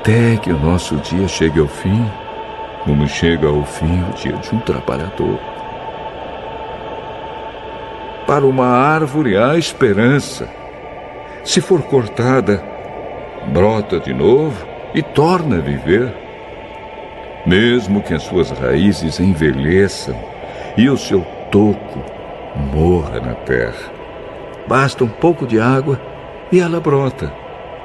até que o nosso dia chegue ao fim, como chega ao fim o dia de um trabalhador. Para uma árvore há esperança. Se for cortada, brota de novo e torna a viver. Mesmo que as suas raízes envelheçam e o seu toco morra na terra, basta um pouco de água e ela brota,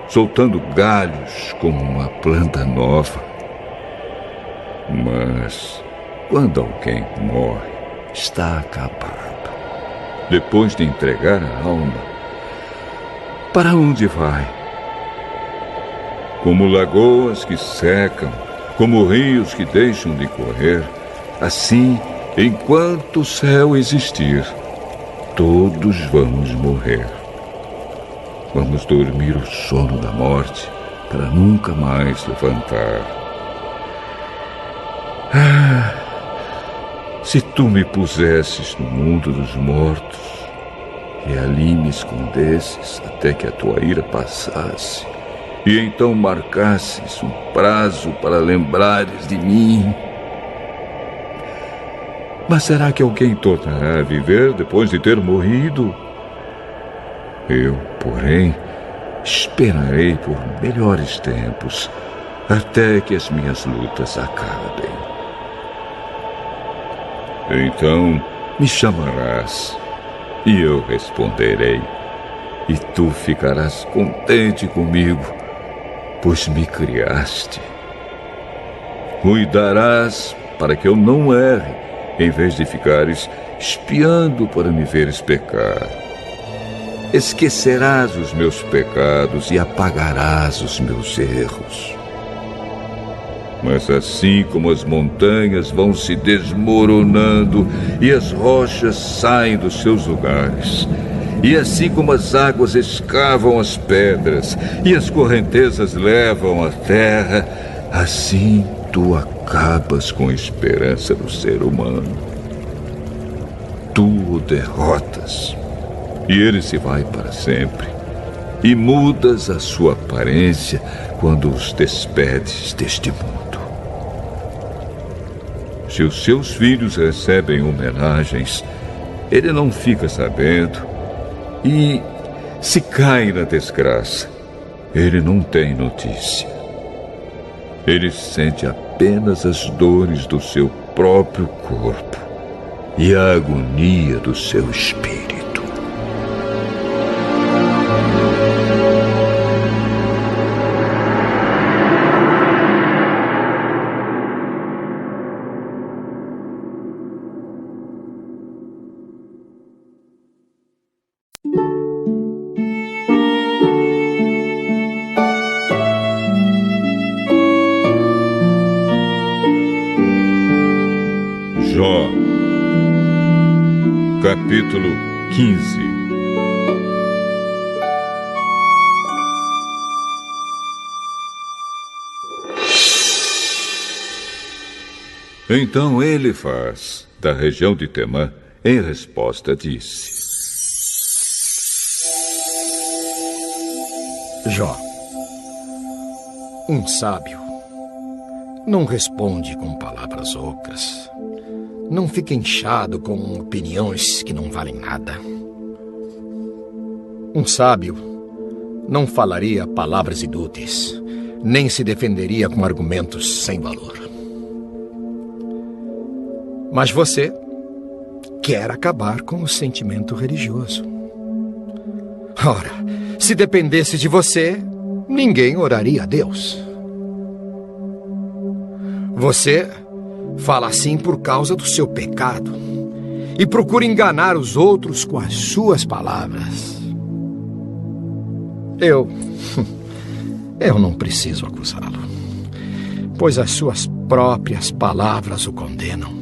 soltando galhos como uma planta nova. Mas quando alguém morre, está acabado. Depois de entregar a alma, para onde vai? Como lagoas que secam, como rios que deixam de correr, assim, enquanto o céu existir, todos vamos morrer. Vamos dormir o sono da morte para nunca mais levantar. Se tu me pusesses no mundo dos mortos e ali me escondesses até que a tua ira passasse, e então marcasses um prazo para lembrares de mim. Mas será que alguém tornará a viver depois de ter morrido? Eu, porém, esperarei por melhores tempos até que as minhas lutas acabem. Então me chamarás e eu responderei, e tu ficarás contente comigo, pois me criaste. Cuidarás para que eu não erre, em vez de ficares espiando para me veres pecar. Esquecerás os meus pecados e apagarás os meus erros. Mas assim como as montanhas vão se desmoronando e as rochas saem dos seus lugares, e assim como as águas escavam as pedras e as correntezas levam a terra, assim tu acabas com a esperança do ser humano. Tu o derrotas, e ele se vai para sempre, e mudas a sua aparência quando os despedes deste mundo. Se os seus filhos recebem homenagens, ele não fica sabendo, e se cai na desgraça, ele não tem notícia. Ele sente apenas as dores do seu próprio corpo e a agonia do seu espírito. Jó, capítulo 15. Então Elifaz, da região de Temã, em resposta disse: Jó, um sábio não responde com palavras ocras. Não fica inchado com opiniões que não valem nada. Um sábio não falaria palavras inúteis, nem se defenderia com argumentos sem valor. Mas você quer acabar com o sentimento religioso. Ora, se dependesse de você, ninguém oraria a Deus. Você fala assim por causa do seu pecado e procura enganar os outros com as suas palavras. Eu não preciso acusá-lo, pois as suas próprias palavras o condenam.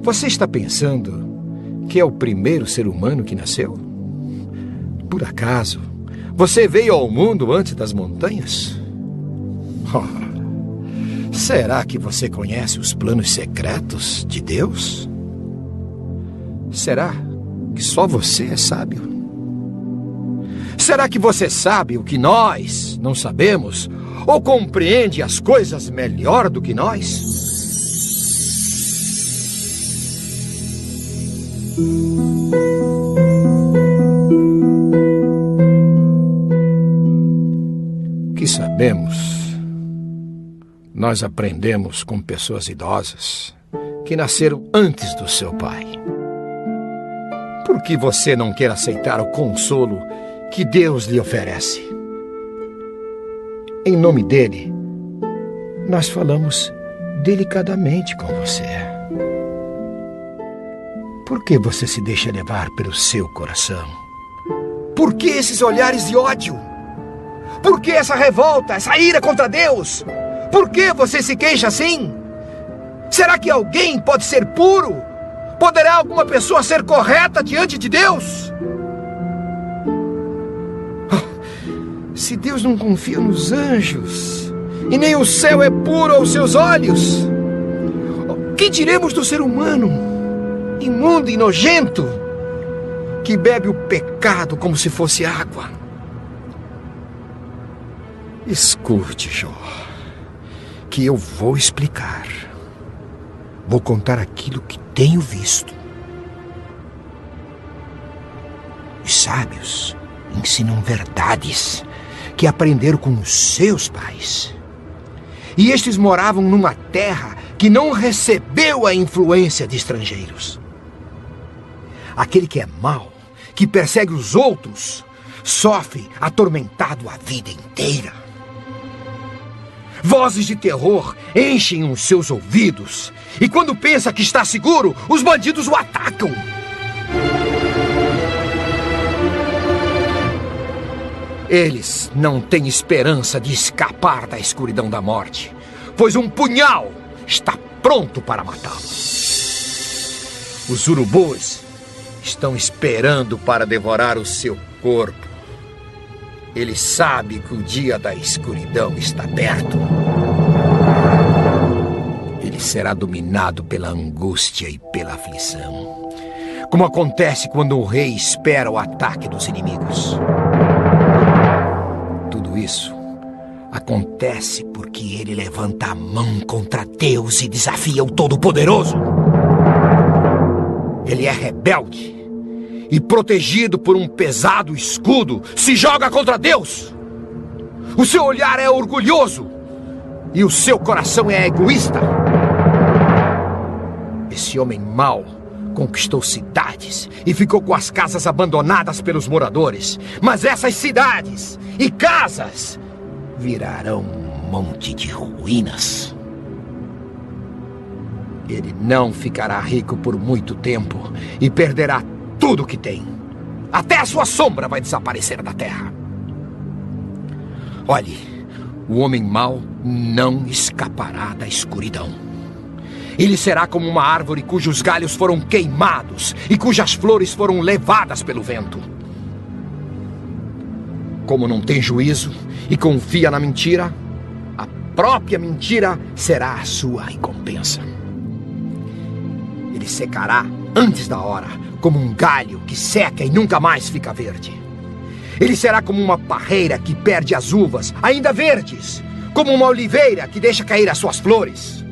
Você está pensando que é o primeiro ser humano que nasceu? Por acaso, você veio ao mundo antes das montanhas? Oh, será que você conhece os planos secretos de Deus? Será que só você é sábio? Será que você sabe o que nós não sabemos? Ou compreende as coisas melhor do que nós? O que sabemos, nós aprendemos com pessoas idosas que nasceram antes do seu pai. Por que você não quer aceitar o consolo que Deus lhe oferece? Em nome dele, nós falamos delicadamente com você. Por que você se deixa levar pelo seu coração? Por que esses olhares de ódio? Por que essa revolta, essa ira contra Deus? Por que você se queixa assim? Será que alguém pode ser puro? Poderá alguma pessoa ser correta diante de Deus? Se Deus não confia nos anjos, e nem o céu é puro aos seus olhos, o que diremos do ser humano, imundo e nojento, que bebe o pecado como se fosse água? Escute, Jó, que eu vou explicar. Vou contar aquilo que tenho visto. Os sábios ensinam verdades que aprenderam com os seus pais. E estes moravam numa terra que não recebeu a influência de estrangeiros. Aquele que é mau, que persegue os outros, sofre atormentado a vida inteira. Vozes de terror enchem os seus ouvidos, e quando pensa que está seguro, os bandidos o atacam. Eles não têm esperança de escapar da escuridão da morte, pois um punhal está pronto para matá-los. Os urubus estão esperando para devorar o seu corpo. Ele sabe que o dia da escuridão está perto. Ele será dominado pela angústia e pela aflição, como acontece quando o rei espera o ataque dos inimigos. Tudo isso acontece porque ele levanta a mão contra Deus e desafia o Todo-Poderoso. Ele é rebelde e, protegido por um pesado escudo, se joga contra Deus. O seu olhar é orgulhoso e o seu coração é egoísta. Esse homem mau conquistou cidades e ficou com as casas abandonadas pelos moradores. Mas essas cidades e casas virarão um monte de ruínas. Ele não ficará rico por muito tempo e perderá tudo o que tem. Até a sua sombra vai desaparecer da terra. Olhe, o homem mau não escapará da escuridão. Ele será como uma árvore cujos galhos foram queimados e cujas flores foram levadas pelo vento. Como não tem juízo e confia na mentira, a própria mentira será a sua recompensa. Ele secará antes da hora, como um galho que seca e nunca mais fica verde. Ele será como uma parreira que perde as uvas, ainda verdes, como uma oliveira que deixa cair as suas flores.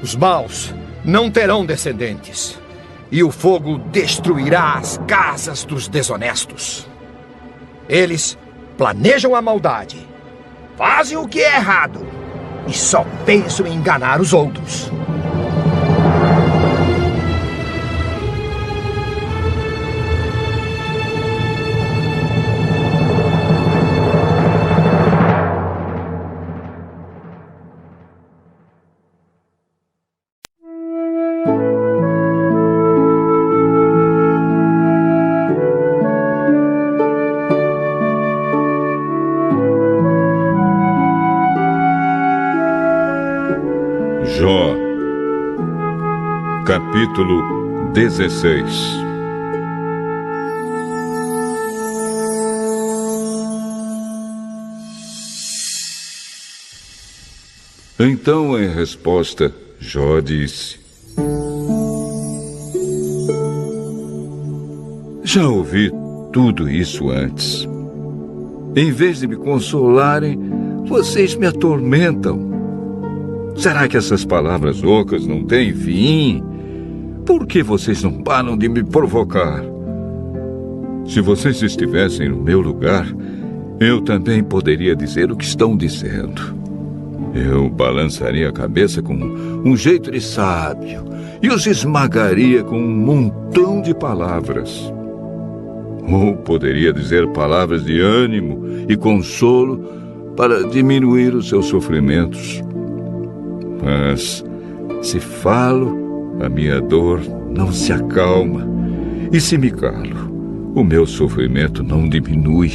Os maus não terão descendentes, e o fogo destruirá as casas dos desonestos. Eles planejam a maldade, fazem o que é errado, e só pensam em enganar os outros. Jó, capítulo 16. Então, em resposta, Jó disse: já ouvi tudo isso antes. Em vez de me consolarem, Vocês me atormentam. Será que essas palavras ocas não têm fim? Por que vocês não param de me provocar? Se vocês estivessem no meu lugar, eu também poderia dizer o que estão dizendo. Eu balançaria a cabeça com um jeito de sábio e os esmagaria com um montão de palavras. Ou poderia dizer palavras de ânimo e consolo para diminuir os seus sofrimentos. Mas, se falo, a minha dor não se acalma. E se me calo, o meu sofrimento não diminui.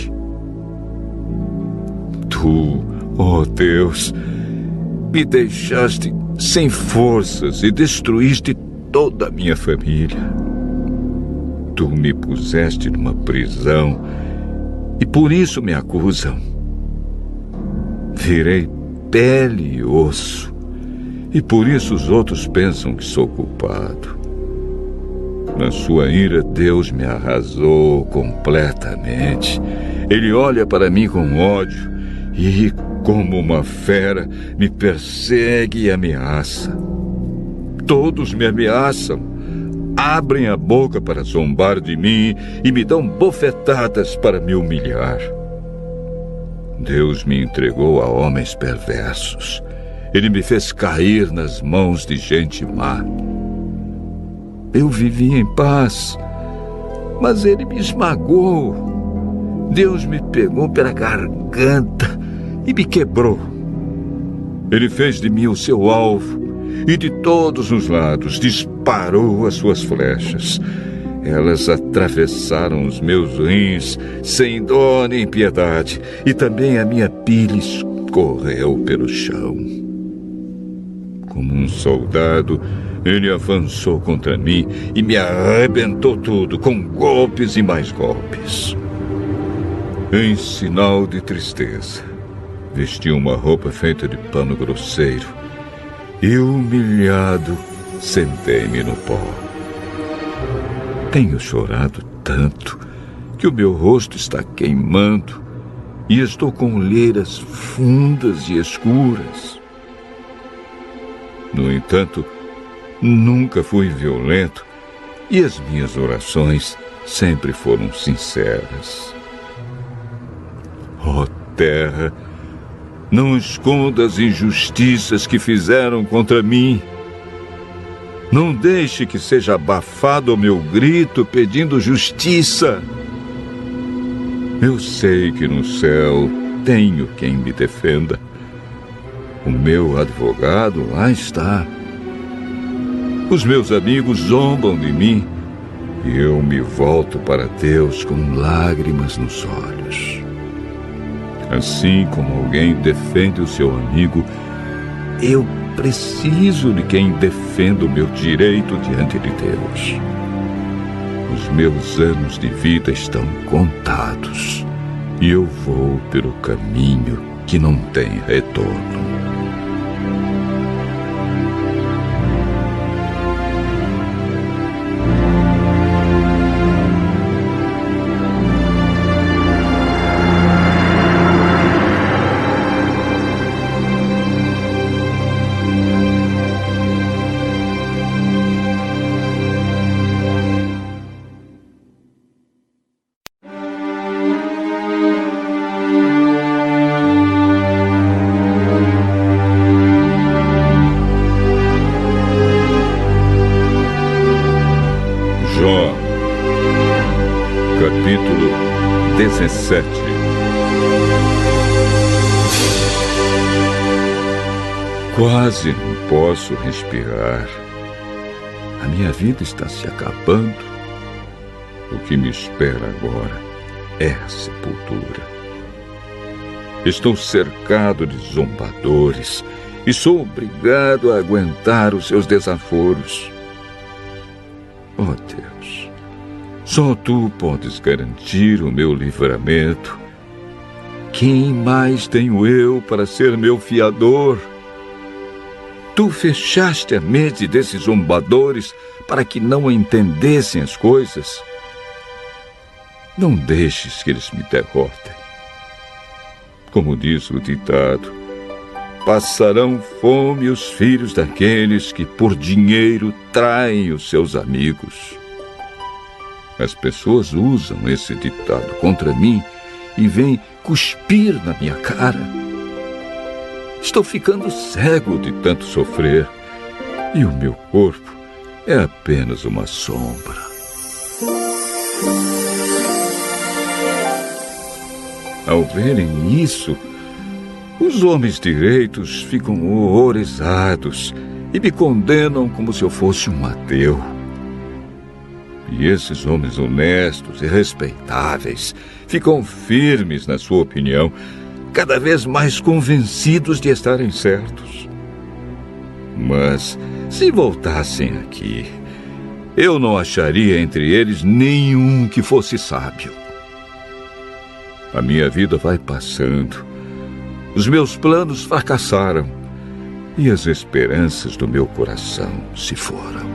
Tu, ó Deus, me deixaste sem forças e destruíste toda a minha família. Tu me puseste numa prisão e por isso me acusam. Virei pele e osso e por isso os outros pensam que sou culpado. Na sua ira, Deus me arrasou completamente. Ele olha para mim com ódio e, como uma fera, me persegue e ameaça. Todos me ameaçam, abrem a boca para zombar de mim e me dão bofetadas para me humilhar. Deus me entregou a homens perversos. Ele me fez cair nas mãos de gente má. Eu vivia em paz, mas ele me esmagou. Deus me pegou pela garganta e me quebrou. Ele fez de mim o seu alvo e de todos os lados disparou as suas flechas. Elas atravessaram os meus rins sem dó nem piedade e também a minha pele escorreu pelo chão. Como um soldado, ele avançou contra mim e me arrebentou tudo com golpes e mais golpes. Em sinal de tristeza, vesti uma roupa feita de pano grosseiro e, humilhado, sentei-me no pó. Tenho chorado tanto que o meu rosto está queimando e estou com olheiras fundas e escuras. No entanto, nunca fui violento e as minhas orações sempre foram sinceras. Ó terra, não esconda as injustiças que fizeram contra mim. Não deixe que seja abafado o meu grito pedindo justiça. Eu sei que no céu tenho quem me defenda. O meu advogado lá está. Os meus amigos zombam de mim e eu me volto para Deus com lágrimas nos olhos. Assim como alguém defende o seu amigo, eu preciso de quem defenda o meu direito diante de Deus. Os meus anos de vida estão contados e eu vou pelo caminho que não tem retorno. Capítulo 17. Quase não posso respirar. A minha vida está se acabando. O que me espera agora é a sepultura. Estou cercado de zombadores e sou obrigado a aguentar os seus desaforos. Oh Deus, só Tu podes garantir o meu livramento. Quem mais tenho eu para ser meu fiador? Tu fechaste a mente desses zombadores para que não entendessem as coisas. Não deixes que eles me derrotem. como diz o ditado, passarão fome os filhos daqueles que por dinheiro traem os seus amigos. As pessoas usam esse ditado contra mim e vêm cuspir na minha cara. Estou ficando cego de tanto sofrer e o meu corpo é apenas uma sombra. Ao verem isso, os homens direitos ficam horrorizados e me condenam como se eu fosse um ateu. E esses homens honestos e respeitáveis ficam firmes na sua opinião, cada vez mais convencidos de estarem certos. Mas, se voltassem aqui, eu não acharia entre eles nenhum que fosse sábio. A minha vida vai passando, os meus planos fracassaram e as esperanças do meu coração se foram.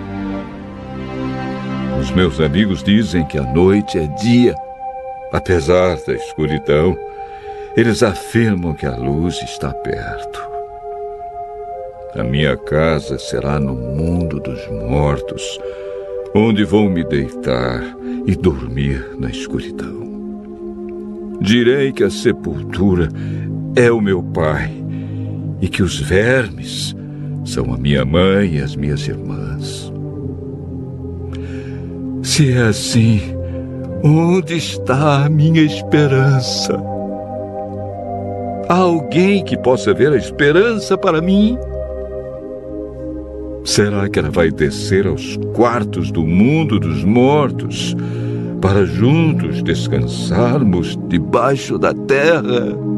Os meus amigos dizem que a noite é dia. Apesar da escuridão, eles afirmam que a luz está perto. A minha casa será no mundo dos mortos, onde vou me deitar e dormir na escuridão. Direi que a sepultura é o meu pai e que os vermes são a minha mãe e as minhas irmãs. Se é assim, onde está a minha esperança? Há alguém que possa ver a esperança para mim? Será que ela vai descer aos quartos do mundo dos mortos para juntos descansarmos debaixo da terra?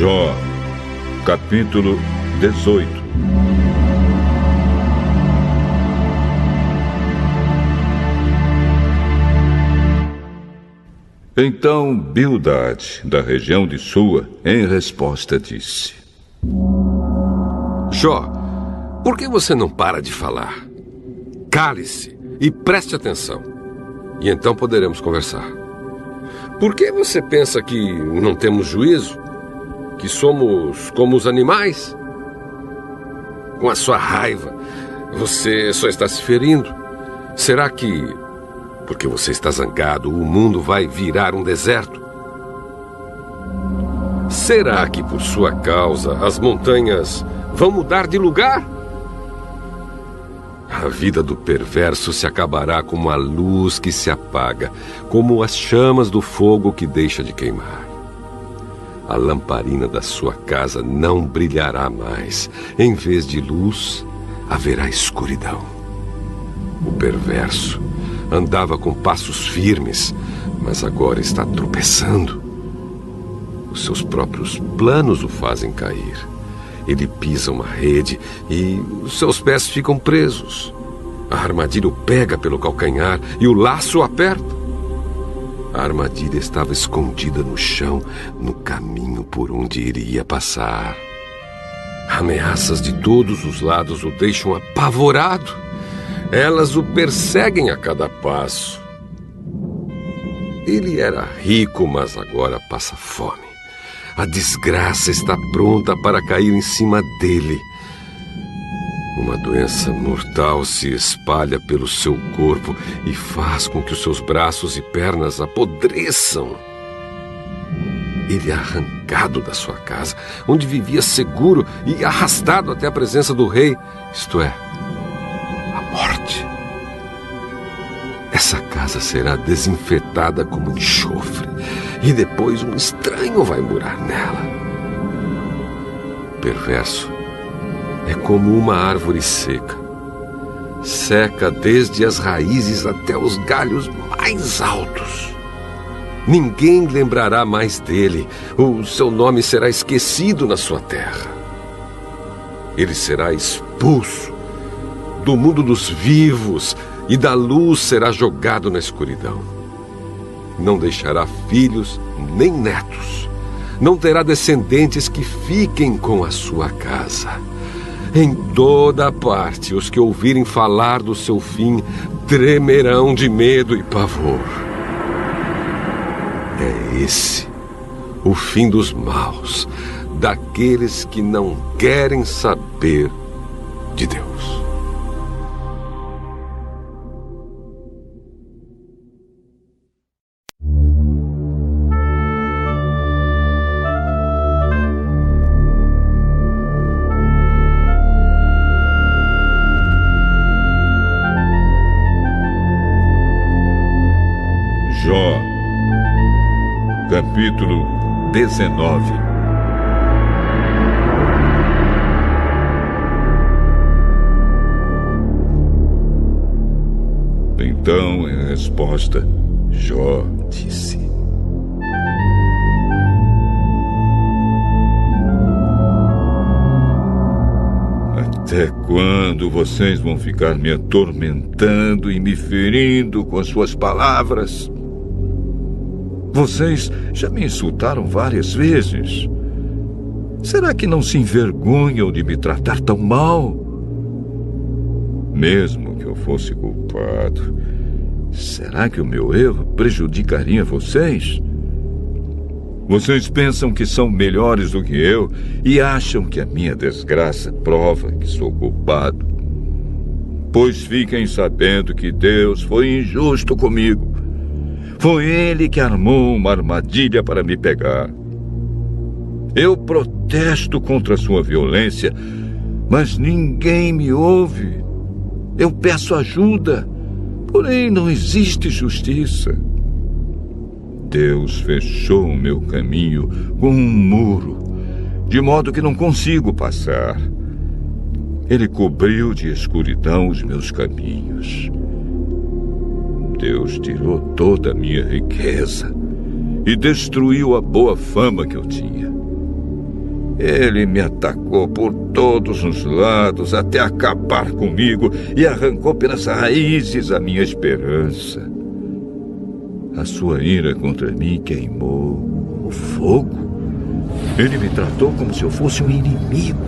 Jó, capítulo 18. Então Bildade, da região de Sua, em resposta disse: Jó, por que você não para de falar? Cale-se e preste atenção, e então poderemos conversar. Por que você pensa que não temos juízo? Que somos como os animais? Com a sua raiva, você só está se ferindo. Será que, porque você está zangado, o mundo vai virar um deserto? Será que por sua causa as montanhas vão mudar de lugar? A vida do perverso se acabará como a luz que se apaga, como as chamas do fogo que deixa de queimar. A lamparina da sua casa não brilhará mais. Em vez de luz, haverá escuridão. O perverso andava com passos firmes, mas agora está tropeçando. Os seus próprios planos o fazem cair. Ele pisa uma rede e os seus pés ficam presos. A armadilha o pega pelo calcanhar e o laço o aperta. A armadilha estava escondida no chão, no caminho por onde iria passar. Ameaças de todos os lados o deixam apavorado. Elas o perseguem a cada passo. Ele era rico, mas agora passa fome. A desgraça está pronta para cair em cima dele. Uma doença mortal se espalha pelo seu corpo e faz com que os seus braços e pernas apodreçam. Ele é arrancado da sua casa, onde vivia seguro, e arrastado até a presença do rei, isto é, a morte. Essa casa será desinfetada como enxofre, e depois um estranho vai morar nela. perverso é como uma árvore seca. Seca desde as raízes até os galhos mais altos. Ninguém lembrará mais dele. O seu nome será esquecido na sua terra. Ele será expulso do mundo dos vivos e da luz será jogado na escuridão. Não deixará filhos nem netos. Não terá descendentes que fiquem com a sua casa. Em toda parte, os que ouvirem falar do seu fim tremerão de medo e pavor. É esse o fim dos maus, daqueles que não querem saber de Deus. Jó, capítulo 19. Então, em resposta, Jó disse: até quando vocês vão ficar me atormentando e me ferindo com as suas palavras? Vocês já me insultaram várias vezes. Será que não se envergonham de me tratar tão mal? Mesmo que eu fosse culpado, será que o meu erro prejudicaria vocês? Vocês pensam que são melhores do que eu e acham que a minha desgraça prova que sou culpado. Pois fiquem sabendo que Deus foi injusto comigo. Foi Ele que armou uma armadilha para me pegar. Eu protesto contra a sua violência, mas ninguém me ouve. Eu peço ajuda, porém não existe justiça. Deus fechou o meu caminho com um muro, de modo que não consigo passar. Ele cobriu de escuridão os meus caminhos. Deus tirou toda a minha riqueza e destruiu a boa fama que eu tinha. Ele me atacou por todos os lados até acabar comigo e arrancou pelas raízes a minha esperança. A sua ira contra mim queimou o fogo. Ele me tratou como se eu fosse um inimigo.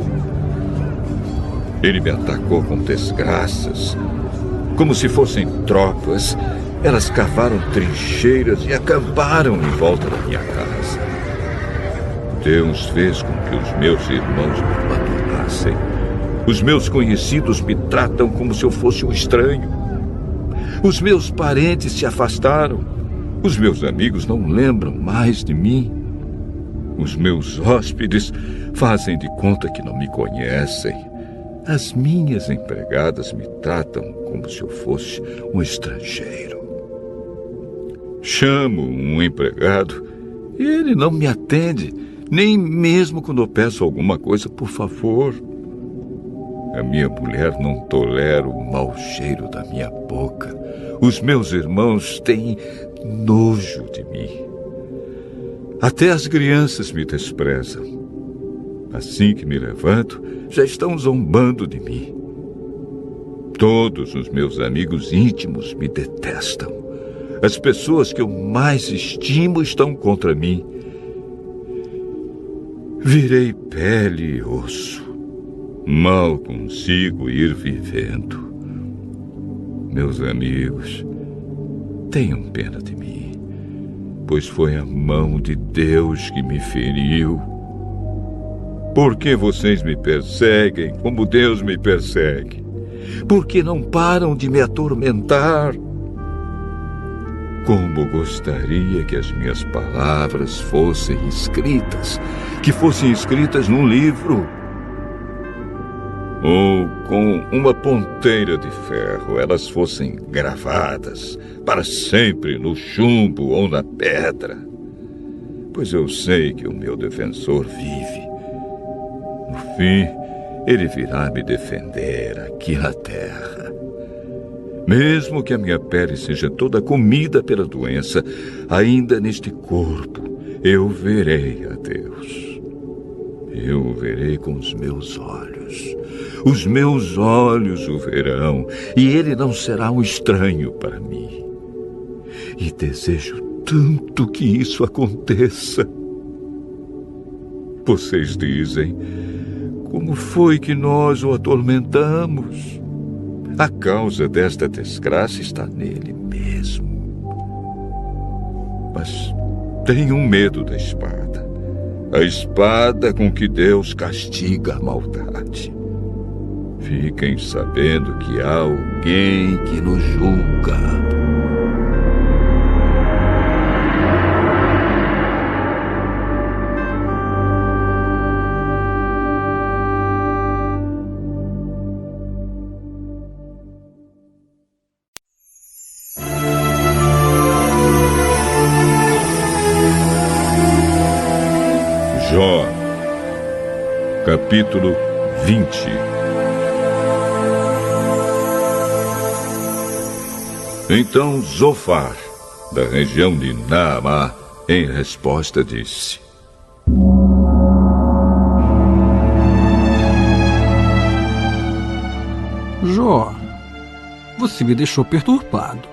Ele me atacou com desgraças, como se fossem tropas. Elas cavaram trincheiras e acamparam em volta da minha casa. Deus fez com que os meus irmãos me abandonassem. Os meus conhecidos me tratam como se eu fosse um estranho. Os meus parentes se afastaram. Os meus amigos não lembram mais de mim. Os meus hóspedes fazem de conta que não me conhecem. As minhas empregadas me tratam como se eu fosse um estrangeiro. Chamo um empregado e ele não me atende, nem mesmo quando eu peço alguma coisa por favor. A minha mulher não tolera o mau cheiro da minha boca. Os meus irmãos têm nojo de mim. Até as crianças me desprezam. Assim que me levanto, já estão zombando de mim. Todos os meus amigos íntimos me detestam. As pessoas que eu mais estimo estão contra mim. Virei pele e osso. Mal consigo ir vivendo. Meus amigos, tenham pena de mim, pois foi a mão de Deus que me feriu. Por que vocês me perseguem como Deus me persegue? Por que não param de me atormentar? Como gostaria que as minhas palavras fossem escritas, que fossem escritas num livro, ou com uma ponteira de ferro elas fossem gravadas para sempre no chumbo ou na pedra. Pois eu sei que o meu defensor vive. No fim, ele virá me defender aqui na terra. Mesmo que a minha pele seja toda comida pela doença, ainda neste corpo eu verei a Deus. Eu o verei com os meus olhos. Os meus olhos o verão, e ele não será um estranho para mim. E desejo tanto que isso aconteça. Vocês dizem, como foi que nós o atormentamos? A causa desta desgraça está nele mesmo. Mas tenham medo da espada. A espada com que Deus castiga a maldade. Fiquem sabendo que há alguém que nos julga. Jó, capítulo 20. Então Zofar, da região de Naamá, em resposta disse: Jó, você me deixou perturbado.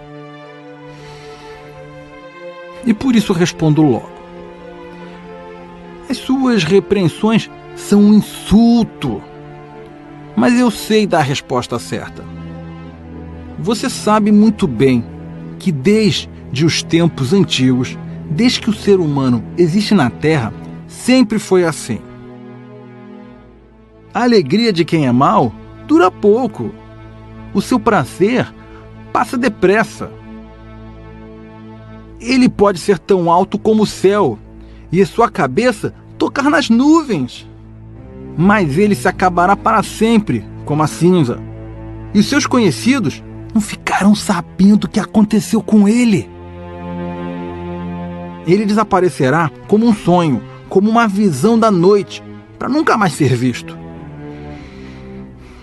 E por isso respondo logo. As suas repreensões são um insulto. Mas eu sei dar a resposta certa. Você sabe muito bem que desde os tempos antigos, desde que o ser humano existe na Terra, sempre foi assim. A alegria de quem é mau dura pouco. O seu prazer passa depressa. Ele pode ser tão alto como o céu e a sua cabeça tocar nas nuvens. Mas ele se acabará para sempre, como a cinza. E os seus conhecidos não ficarão sabendo o que aconteceu com ele. Ele desaparecerá como um sonho, como uma visão da noite, para nunca mais ser visto.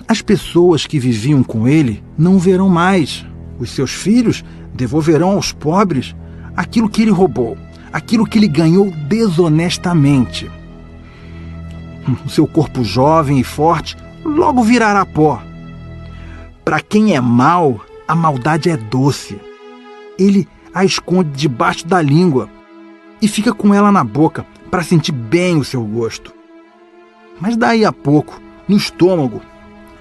As pessoas que viviam com ele não o verão mais. Os seus filhos devolverão aos pobres aquilo que ele roubou, aquilo que ele ganhou desonestamente. O seu corpo jovem e forte logo virará pó. Para quem é mau, a maldade é doce. Ele a esconde debaixo da língua e fica com ela na boca para sentir bem o seu gosto. Mas daí a pouco, no estômago,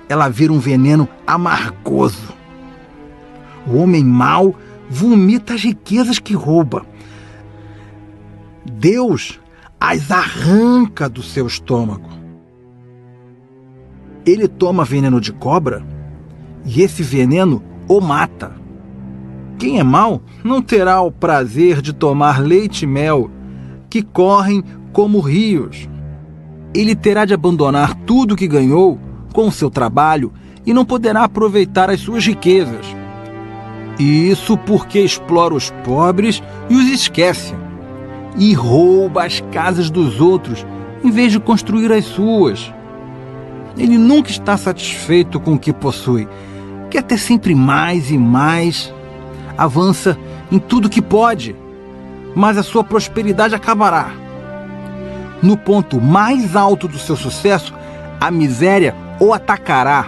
ela vira um veneno amargoso. O homem mau vomita as riquezas que rouba. Deus as arranca do seu estômago. Ele toma veneno de cobra e esse veneno o mata. Quem é mau não terá o prazer de tomar leite e mel, que correm como rios. Ele terá de abandonar tudo o que ganhou com o seu trabalho e não poderá aproveitar as suas riquezas. E isso porque explora os pobres e os esquece. E rouba as casas dos outros em vez de construir as suas. Ele nunca está satisfeito com o que possui. Quer ter sempre mais e mais. Avança em tudo que pode, mas a sua prosperidade acabará. No ponto mais alto do seu sucesso, a miséria o atacará.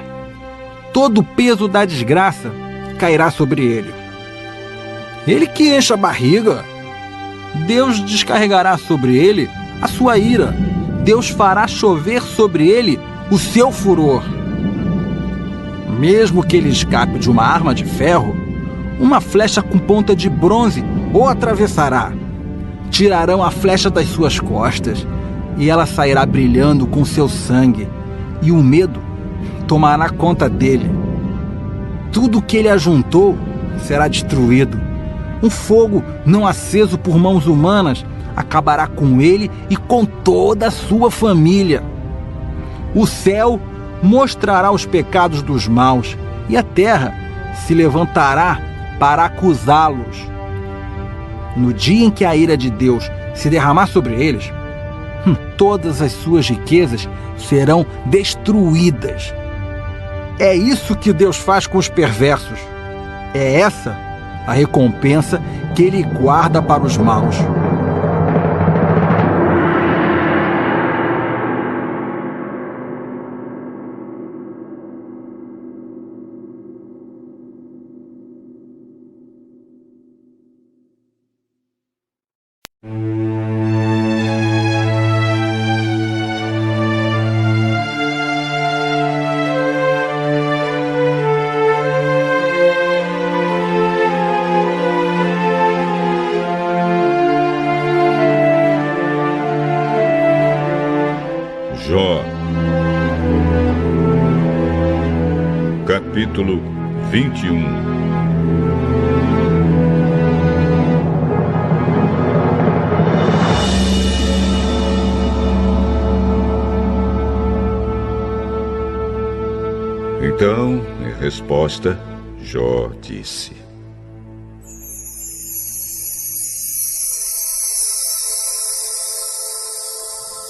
Todo o peso da desgraça cairá sobre ele. Ele que enche a barriga. Deus descarregará sobre ele a sua ira. Deus fará chover sobre ele o seu furor. Mesmo que ele escape de uma arma de ferro, uma flecha com ponta de bronze o atravessará. Tirarão a flecha das suas costas e ela sairá brilhando com seu sangue, e o medo tomará conta dele. Tudo que ele ajuntou será destruído. Um fogo não aceso por mãos humanas acabará com ele e com toda a sua família. O céu mostrará os pecados dos maus e a terra se levantará para acusá-los. No dia em que a ira de Deus se derramar sobre eles, todas as suas riquezas serão destruídas. É isso que Deus faz com os perversos. É essa a recompensa que Ele guarda para os maus. Jó, capítulo 21. Então, em resposta, Jó disse: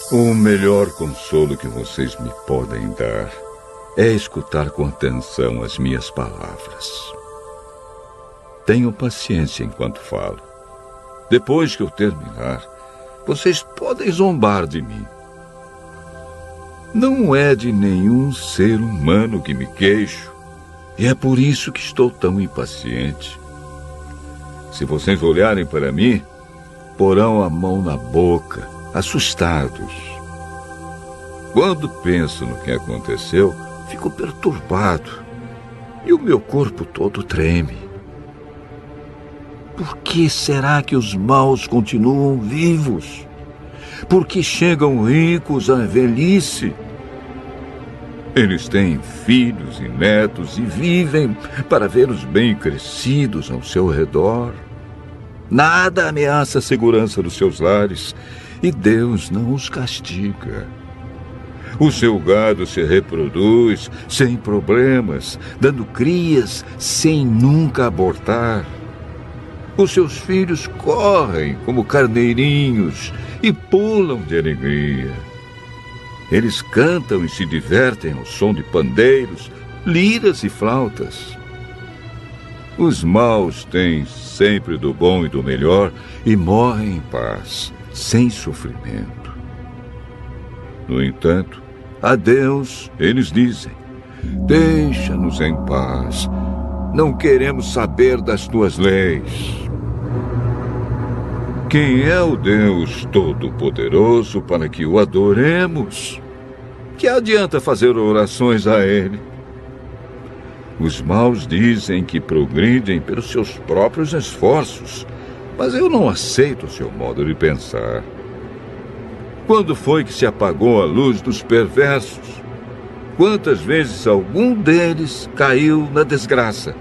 o melhor consolo que vocês me podem dar é escutar com atenção as minhas palavras. Tenham paciência enquanto falo. Depois que eu terminar, vocês podem zombar de mim. Não é de nenhum ser humano que me queixo, e é por isso que estou tão impaciente. Se vocês olharem para mim, porão a mão na boca, assustados. Quando penso no que aconteceu, fico perturbado e o meu corpo todo treme. Por que será que os maus continuam vivos? Por que chegam ricos à velhice? Eles têm filhos e netos e vivem para vê-los bem crescidos ao seu redor. Nada ameaça a segurança dos seus lares e Deus não os castiga. O seu gado se reproduz sem problemas, dando crias sem nunca abortar. Os seus filhos correm como carneirinhos e pulam de alegria. Eles cantam e se divertem ao som de pandeiros, liras e flautas. Os maus têm sempre do bom e do melhor e morrem em paz, sem sofrimento. No entanto, a Deus eles dizem: deixa-nos em paz, não queremos saber das tuas leis. Quem é o Deus Todo-Poderoso para que o adoremos? Que adianta fazer orações a Ele? Os maus dizem que progridem pelos seus próprios esforços, mas eu não aceito o seu modo de pensar. Quando foi que se apagou a luz dos perversos? Quantas vezes algum deles caiu na desgraça?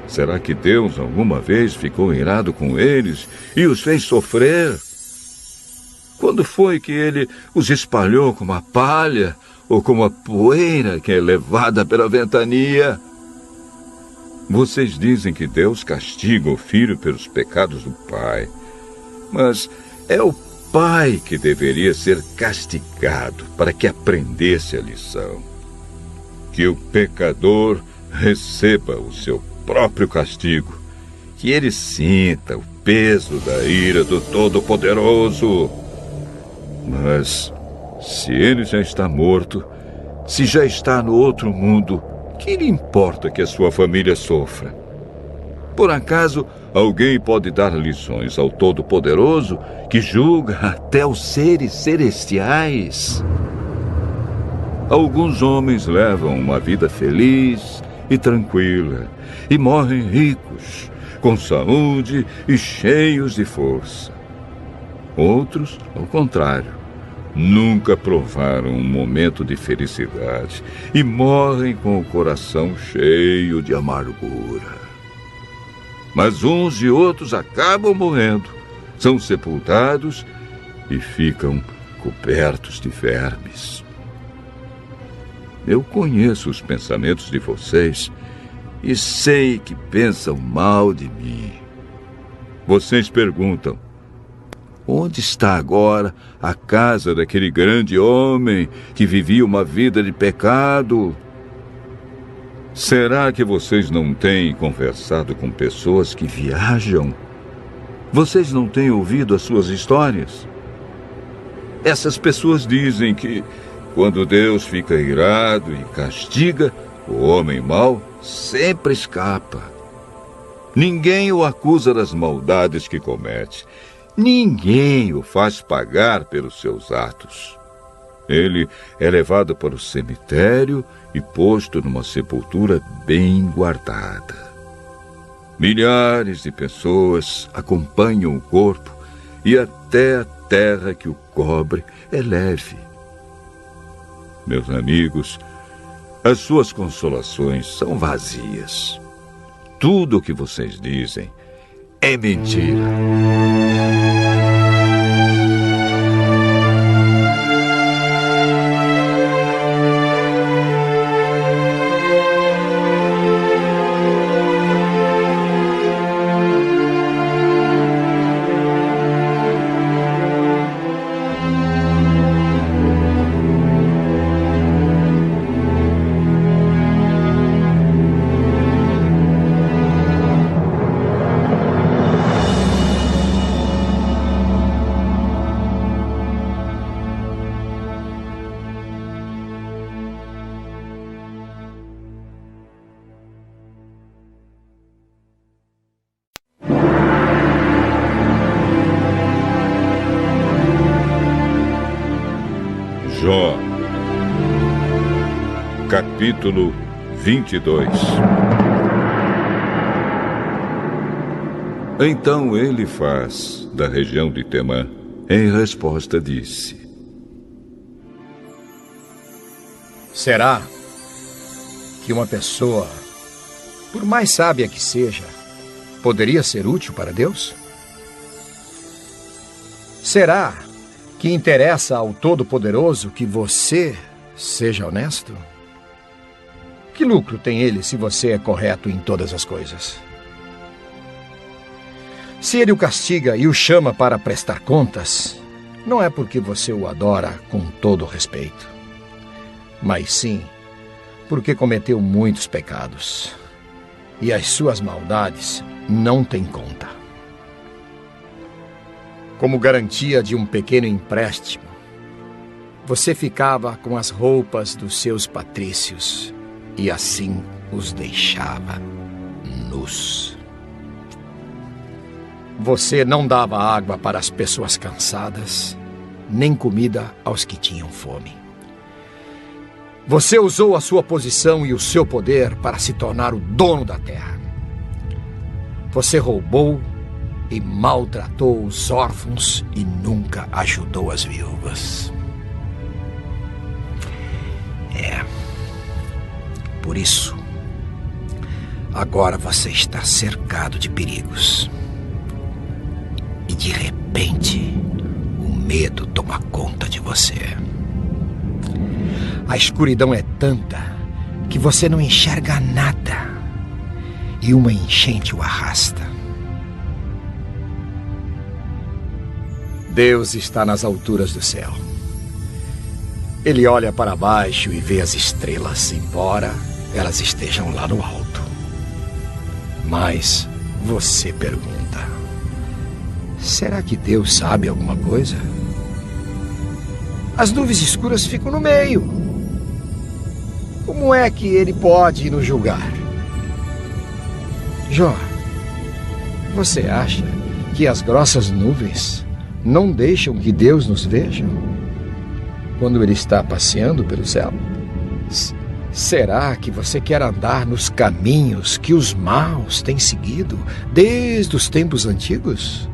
Será que Deus alguma vez ficou irado com eles e os fez sofrer? Quando foi que Ele os espalhou como a palha ou como a poeira que é levada pela ventania? Vocês dizem que Deus castiga o filho pelos pecados do pai, mas é o pai que deveria ser castigado para que aprendesse a lição. Que o pecador receba o seu próprio castigo, que ele sinta o peso da ira do Todo-Poderoso. Mas, se ele já está morto, se já está no outro mundo, que lhe importa que a sua família sofra? Por acaso, alguém pode dar lições ao Todo-Poderoso, que julga até os seres celestiais? Alguns homens levam uma vida feliz e tranquila, e morrem ricos, com saúde e cheios de força. Outros, ao contrário, nunca provaram um momento de felicidade e morrem com o coração cheio de amargura. Mas uns e outros acabam morrendo, são sepultados e ficam cobertos de vermes. Eu conheço os pensamentos de vocês e sei que pensam mal de mim. Vocês perguntam: Onde está agora a casa daquele grande homem que vivia uma vida de pecado? Será que vocês não têm conversado com pessoas que viajam? Vocês não têm ouvido as suas histórias? Essas pessoas dizem que, quando Deus fica irado e castiga, o homem mau sempre escapa. Ninguém o acusa das maldades que comete. Ninguém o faz pagar pelos seus atos. Ele é levado para o cemitério e posto numa sepultura bem guardada. Milhares de pessoas acompanham o corpo e até a terra que o cobre é leve. Meus amigos, as suas consolações são vazias. Tudo o que vocês dizem é mentira. Jó, capítulo 22. Então Elifaz, da região de Temã, em resposta disse: Será que uma pessoa, por mais sábia que seja, poderia ser útil para Deus? Será que interessa ao Todo-Poderoso que você seja honesto? Que lucro tem ele se você é correto em todas as coisas? Se ele o castiga e o chama para prestar contas, não é porque você o adora com todo respeito, mas sim porque cometeu muitos pecados e as suas maldades não têm conta. Como garantia de um pequeno empréstimo, você ficava com as roupas dos seus patrícios e assim os deixava nus. Você não dava água para as pessoas cansadas, nem comida aos que tinham fome. Você usou a sua posição e o seu poder para se tornar o dono da terra. Você roubou e maltratou os órfãos e nunca ajudou as viúvas. Por isso, agora você está cercado de perigos. E de repente, o medo toma conta de você. A escuridão é tanta que você não enxerga nada. E uma enchente o arrasta. Deus está nas alturas do céu. Ele olha para baixo e vê as estrelas, embora elas estejam lá no alto. Mas você pergunta: será que Deus sabe alguma coisa? As nuvens escuras ficam no meio. Como é que ele pode nos julgar? Jó, você acha que as grossas nuvens não deixam que Deus nos veja quando Ele está passeando pelo céu? Será que você quer andar nos caminhos que os maus têm seguido desde os tempos antigos?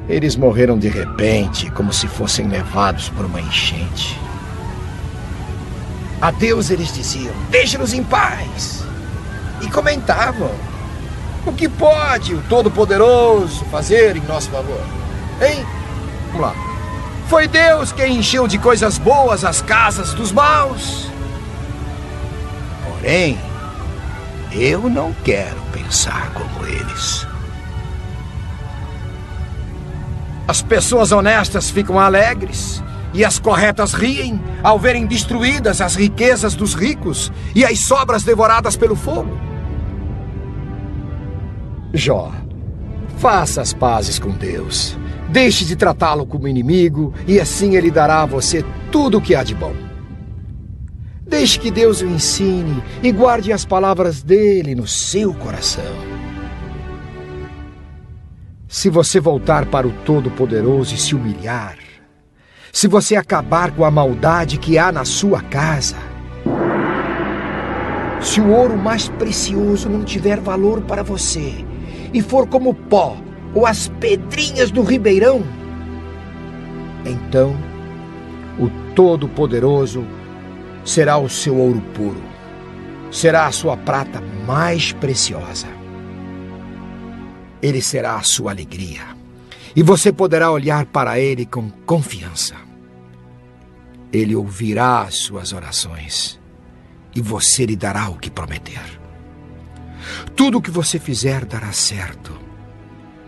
Eles morreram de repente, como se fossem levados por uma enchente. A Deus eles diziam: deixe-nos em paz. E comentavam: o que pode o Todo-Poderoso fazer em nosso favor? Hein? Vamos lá. Foi Deus quem encheu de coisas boas as casas dos maus. Porém, eu não quero pensar como eles. As pessoas honestas ficam alegres e as corretas riem ao verem destruídas as riquezas dos ricos e as sobras devoradas pelo fogo. Jó, faça as pazes com Deus. Deixe de tratá-lo como inimigo e assim ele dará a você tudo o que há de bom. Deixe que Deus o ensine e guarde as palavras dele no seu coração. Se você voltar para o Todo-Poderoso e se humilhar, se você acabar com a maldade que há na sua casa, se o ouro mais precioso não tiver valor para você e for como pó ou as pedrinhas do ribeirão, então o Todo-Poderoso será o seu ouro puro, será a sua prata mais preciosa. Ele será a sua alegria, e você poderá olhar para ele com confiança. Ele ouvirá as suas orações, e você lhe dará o que prometer. Tudo o que você fizer dará certo,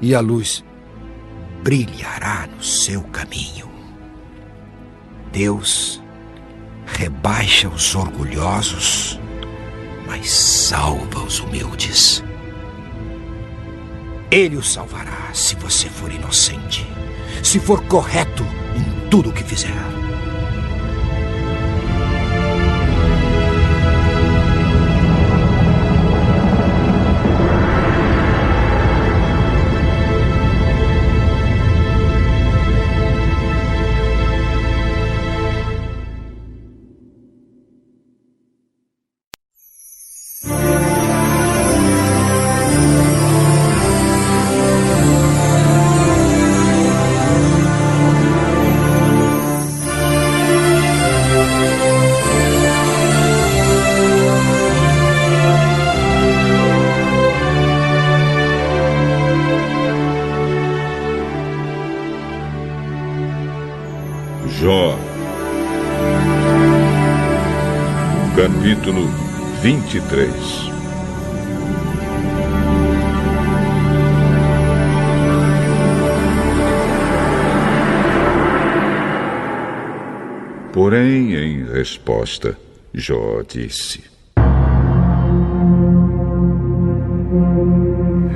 e a luz brilhará no seu caminho. Deus rebaixa os orgulhosos, mas salva os humildes. Ele o salvará se você for inocente, se for correto em tudo o que fizer. Jó, capítulo 23. Porém, em resposta, Jó disse: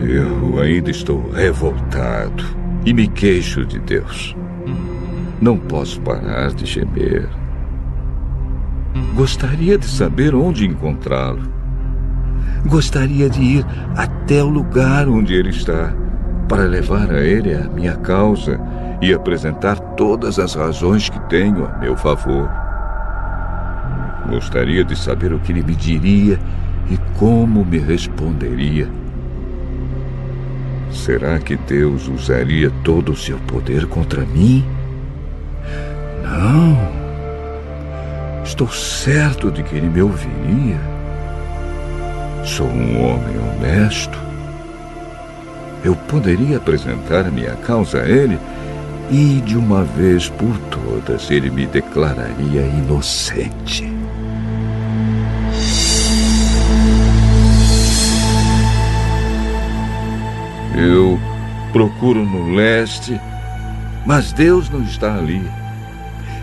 Eu ainda estou revoltado e me queixo de Deus. Não posso parar de gemer. Gostaria de saber onde encontrá-lo. Gostaria de ir até o lugar onde ele está, para levar a ele a minha causa e apresentar todas as razões que tenho a meu favor. Gostaria de saber o que ele me diria e como me responderia. Será que Deus usaria todo o seu poder contra mim? Não. Estou certo de que ele me ouviria. Sou um homem honesto. Eu poderia apresentar minha causa a ele e, de uma vez por todas, ele me declararia inocente. Eu procuro no leste, mas Deus não está ali.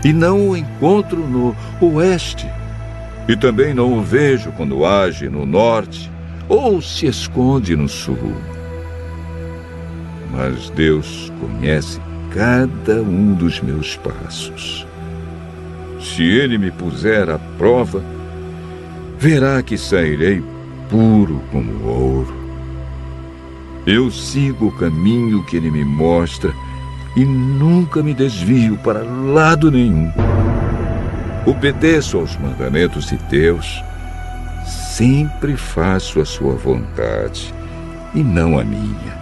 E não o encontro no oeste. E também não o vejo quando age no norte ou se esconde no sul. Mas Deus conhece cada um dos meus passos. Se ele me puser à prova, verá que sairei puro como ouro. Eu sigo o caminho que ele me mostra e nunca me desvio para lado nenhum. Obedeço aos mandamentos de Deus. Sempre faço a sua vontade e não a minha.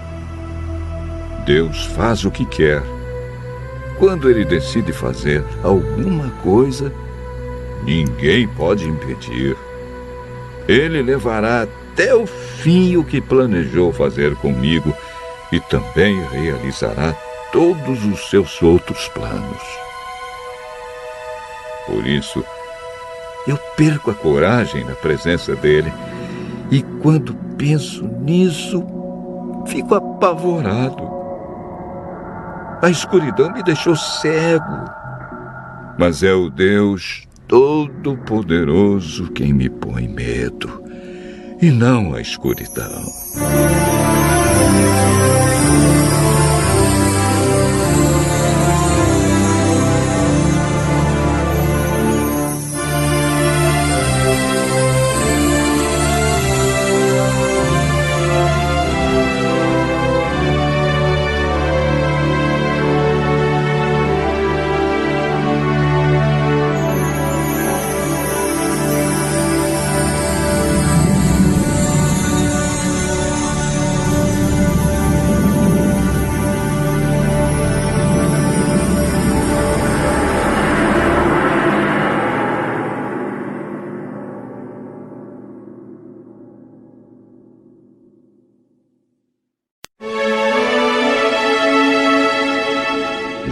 Deus faz o que quer. Quando ele decide fazer alguma coisa, ninguém pode impedir. Ele levará até o fim o que planejou fazer comigo e também realizará todos os seus outros planos. Por isso, eu perco a coragem na presença dele e quando penso nisso, fico apavorado. A escuridão me deixou cego. Mas é o Deus Todo-Poderoso quem me põe medo, e não a escuridão.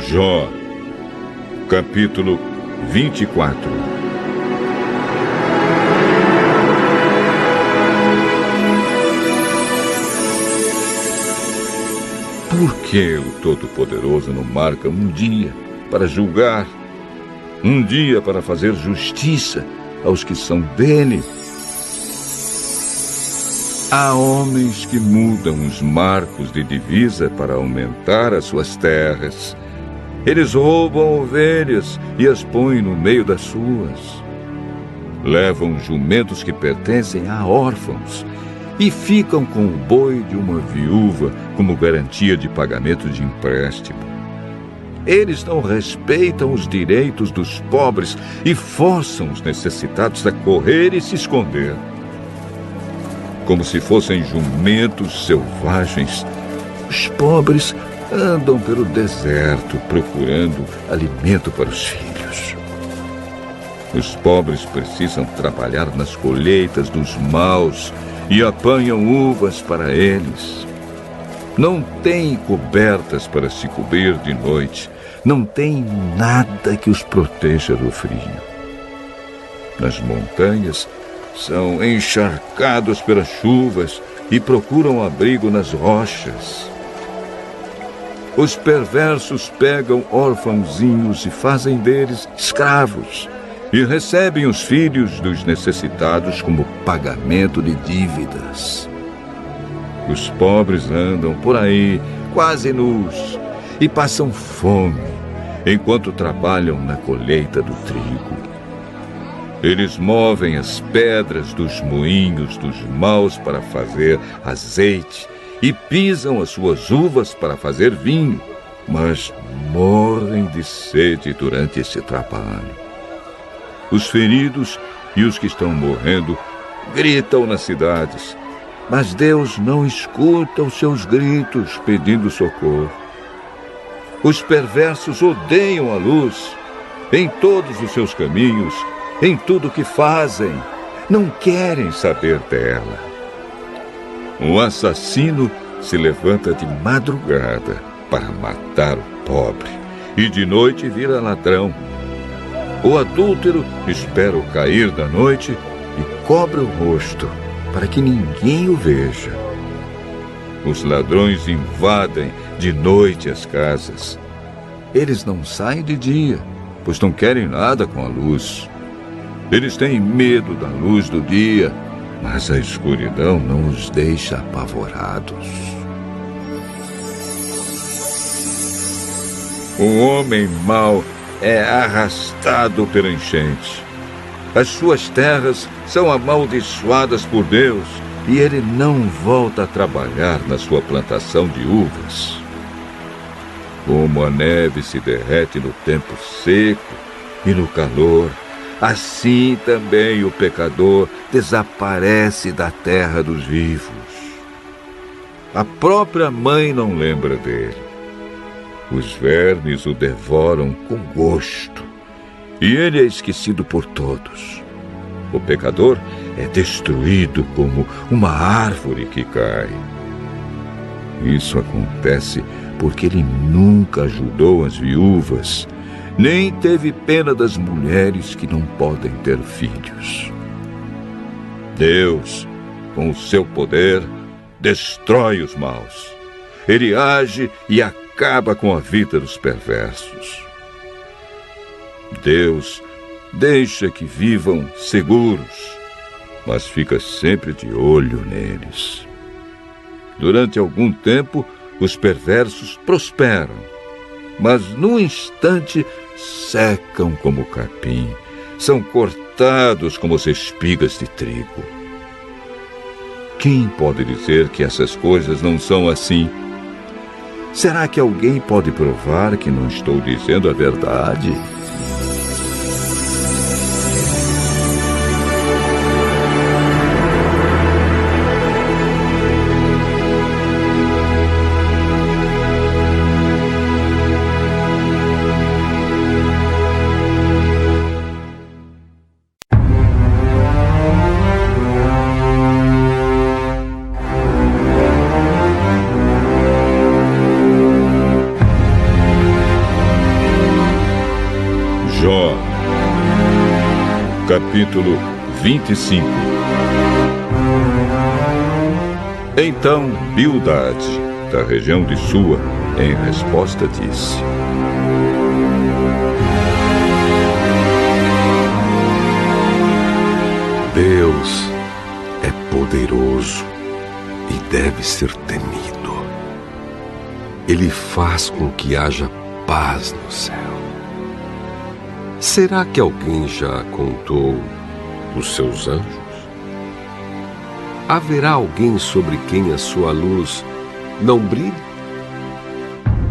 Jó, capítulo 24. Por que o Todo-Poderoso não marca um dia para julgar, um dia para fazer justiça aos que são dele? Há homens que mudam os marcos de divisa para aumentar as suas terras. Eles roubam ovelhas e as põem no meio das suas. Levam jumentos que pertencem a órfãos e ficam com o boi de uma viúva como garantia de pagamento de empréstimo. Eles não respeitam os direitos dos pobres e forçam os necessitados a correr e se esconder. Como se fossem jumentos selvagens, os pobres andam pelo deserto procurando alimento para os filhos. Os pobres precisam trabalhar nas colheitas dos maus e apanham uvas para eles. Não têm cobertas para se cobrir de noite. Não têm nada que os proteja do frio. Nas montanhas, são encharcados pelas chuvas e procuram abrigo nas rochas. Os perversos pegam órfãozinhos e fazem deles escravos e recebem os filhos dos necessitados como pagamento de dívidas. Os pobres andam por aí, quase nus, e passam fome enquanto trabalham na colheita do trigo. Eles movem as pedras dos moinhos dos maus para fazer azeite e pisam as suas uvas para fazer vinho, mas morrem de sede durante esse trabalho. Os feridos e os que estão morrendo gritam nas cidades, mas Deus não escuta os seus gritos pedindo socorro. Os perversos odeiam a luz em todos os seus caminhos, em tudo que fazem, não querem saber dela. Um assassino se levanta de madrugada para matar o pobre e de noite vira ladrão. O adúltero espera o cair da noite e cobre o rosto para que ninguém o veja. Os ladrões invadem de noite as casas. Eles não saem de dia, pois não querem nada com a luz. Eles têm medo da luz do dia, mas a escuridão não os deixa apavorados. O homem mau é arrastado pela enchente. As suas terras são amaldiçoadas por Deus e ele não volta a trabalhar na sua plantação de uvas. Como a neve se derrete no tempo seco e no calor, assim também o pecador desaparece da terra dos vivos. A própria mãe não lembra dele. Os vermes o devoram com gosto, e ele é esquecido por todos. O pecador é destruído como uma árvore que cai. Isso acontece porque ele nunca ajudou as viúvas, nem teve pena das mulheres que não podem ter filhos. Deus, com o seu poder, destrói os maus. Ele age e acaba acaba com a vida dos perversos. Deus deixa que vivam seguros, mas fica sempre de olho neles. Durante algum tempo, os perversos prosperam, mas num instante secam como capim, são cortados como as espigas de trigo. Quem pode dizer que essas coisas não são assim? Será que alguém pode provar que não estou dizendo a verdade? Jó, capítulo 25. Então Bildade, da região de Sua, em resposta disse: Deus é poderoso e deve ser temido. Ele faz com que haja paz no céu. Será que alguém já contou os seus anjos? Haverá alguém sobre quem a sua luz não brilhe?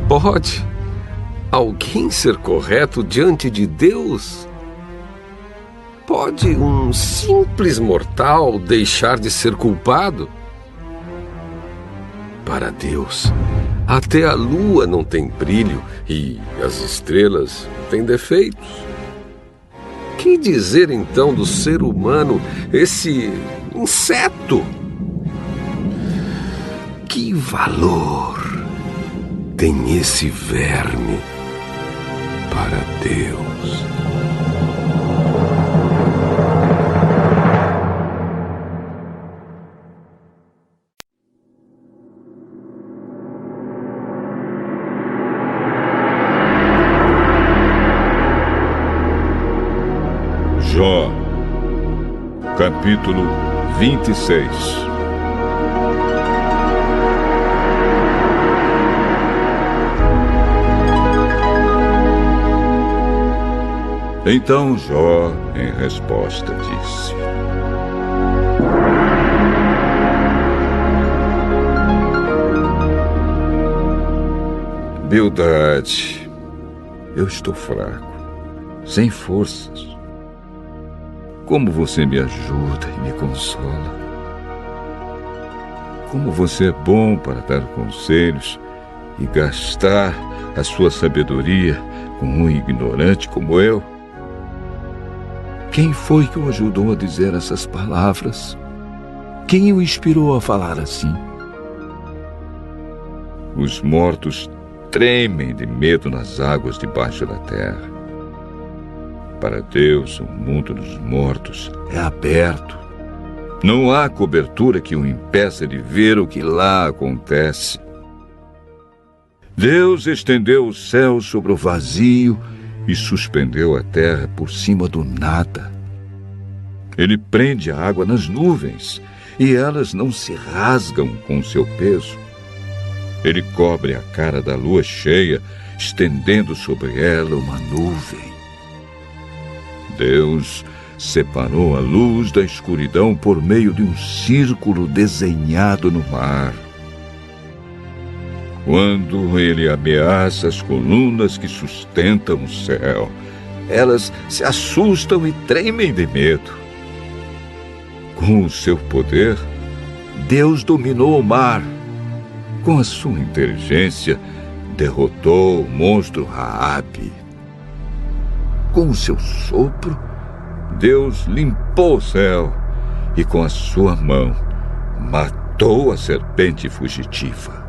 Pode alguém ser correto diante de Deus? Pode um simples mortal deixar de ser culpado? Para Deus, até a lua não tem brilho e as estrelas têm defeitos. Que dizer então do ser humano, esse inseto? Que valor tem esse verme para Deus? Jó, capítulo 26. Então Jó, em resposta, disse: Bildade, eu estou fraco, sem forças. Como você me ajuda e me consola. Como você é bom para dar conselhos e gastar a sua sabedoria com um ignorante como eu. Quem foi que o ajudou a dizer essas palavras? Quem o inspirou a falar assim? Os mortos tremem de medo nas águas debaixo da terra. Para Deus, o mundo dos mortos é aberto. Não há cobertura que o impeça de ver o que lá acontece. Deus estendeu o céu sobre o vazio e suspendeu a terra por cima do nada. Ele prende a água nas nuvens e elas não se rasgam com seu peso. Ele cobre a cara da lua cheia, estendendo sobre ela uma nuvem. Deus separou a luz da escuridão por meio de um círculo desenhado no mar. Quando ele ameaça as colunas que sustentam o céu, elas se assustam e tremem de medo. Com o seu poder, Deus dominou o mar. Com a sua inteligência, derrotou o monstro Raabe. Com o seu sopro, Deus limpou o céu e com a sua mão matou a serpente fugitiva.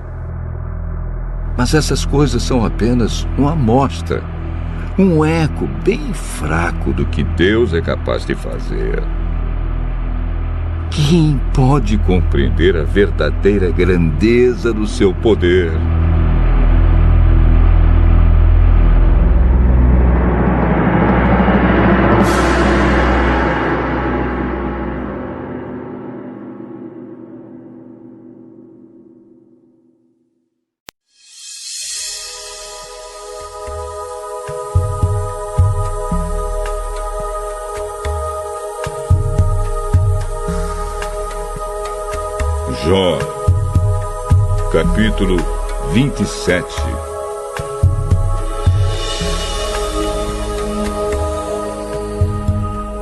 Mas essas coisas são apenas uma amostra, um eco bem fraco do que Deus é capaz de fazer. Quem pode compreender a verdadeira grandeza do seu poder? Jó, capítulo 27.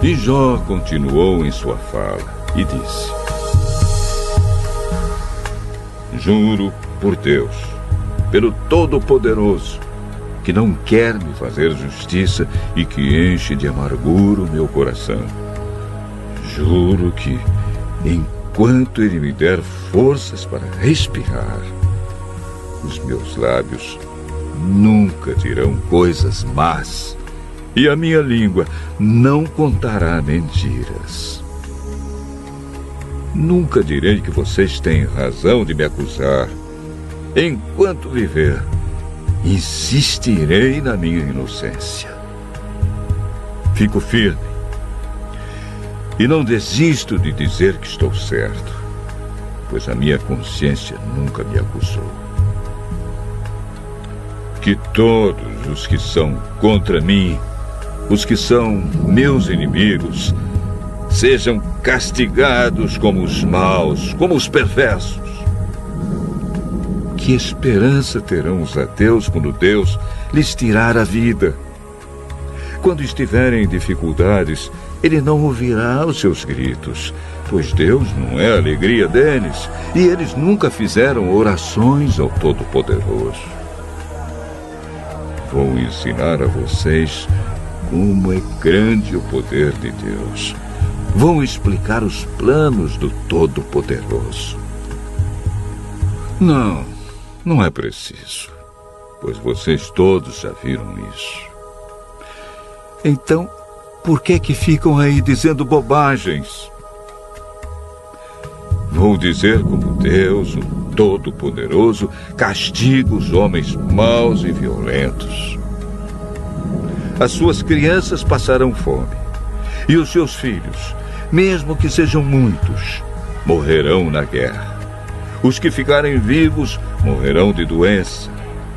E Jó continuou em sua fala e disse: Juro por Deus, pelo Todo-Poderoso, que não quer me fazer justiça e que enche de amargura o meu coração. Juro que, enquanto Ele me der forças para respirar, os meus lábios nunca dirão coisas más e a minha língua não contará mentiras. Nunca direi que vocês têm razão de me acusar. Enquanto viver, insistirei na minha inocência. Fico firme e não desisto de dizer que estou certo, pois a minha consciência nunca me acusou. Que todos os que são contra mim, os que são meus inimigos, sejam castigados como os maus, como os perversos. Que esperança terão os ateus quando Deus lhes tirar a vida? Quando estiverem em dificuldades, Ele não ouvirá os seus gritos, pois Deus não é a alegria deles, e eles nunca fizeram orações ao Todo-Poderoso. Vou ensinar a vocês como é grande o poder de Deus. Vou explicar os planos do Todo-Poderoso. Não é preciso, pois vocês todos já viram isso. Então, por que ficam aí dizendo bobagens? Vou dizer como Deus, o Todo-Poderoso, castiga os homens maus e violentos. As suas crianças passarão fome, e os seus filhos, mesmo que sejam muitos, morrerão na guerra. Os que ficarem vivos morrerão de doença,